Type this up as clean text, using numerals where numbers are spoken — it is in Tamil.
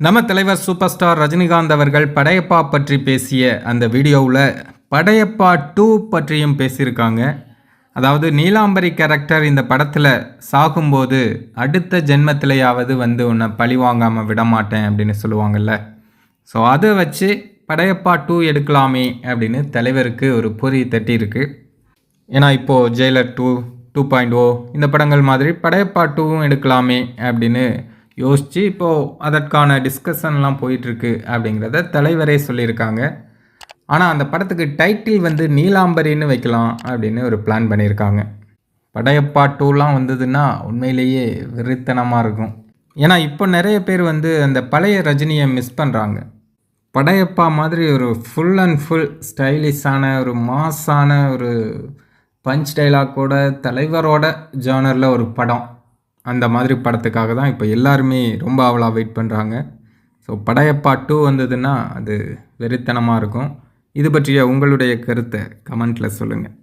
நம்ம தலைவர் சூப்பர் ஸ்டார் ரஜினிகாந்த் அவர்கள் படையப்பா பற்றி பேசிய அந்த வீடியோவில் படையப்பா 2 பற்றியும் பேசியிருக்காங்க. அதாவது நீலாம்பரி கேரக்டர் இந்த படத்தில் சாகும்போது அடுத்த ஜென்மத்திலேயாவது வந்து உன்னை பழி வாங்காமல் விடமாட்டேன் அப்படின்னு சொல்லுவாங்கள்ல. ஸோ அதை வச்சு படையப்பா 2 எடுக்கலாமே அப்படின்னு தலைவருக்கு ஒரு பொறி தட்டியிருக்கு. ஏன்னா இப்போது ஜெயிலர் 2.0 இந்த படங்கள் மாதிரி படையப்பா 2வும் எடுக்கலாமே அப்படின்னு யோசித்து இப்போது அதற்கான டிஸ்கஷன்லாம் போயிட்டுருக்கு அப்படிங்கிறத தலைவரே சொல்லியிருக்காங்க. ஆனால் அந்த படத்துக்கு டைட்டில் வந்து நீலாம்பரின்னு வைக்கலாம் அப்படின்னு ஒரு பிளான் பண்ணியிருக்காங்க. படையப்பா 2லாம் வந்ததுன்னா உண்மையிலேயே வெறித்தனமாக இருக்கும். ஏன்னா இப்போ நிறைய பேர் வந்து அந்த பழைய ரஜினியை மிஸ் பண்ணுறாங்க. படையப்பா மாதிரி ஒரு ஃபுல் அண்ட் ஃபுல் ஸ்டைலிஷான ஒரு மாஸான ஒரு பஞ்ச் டைலாக்கோட தலைவரோட ஜானரில் ஒரு படம், அந்த மாதிரி படத்துக்காக தான் இப்போ எல்லாருமே ரொம்ப ஆவலாக வெயிட் பண்ணுறாங்க. ஸோ படையப்பா 2 வந்ததுன்னா அது வெறித்தனமாக இருக்கும். இது பற்றிய உங்களுடைய கருத்தை கமெண்ட்டில் சொல்லுங்கள்.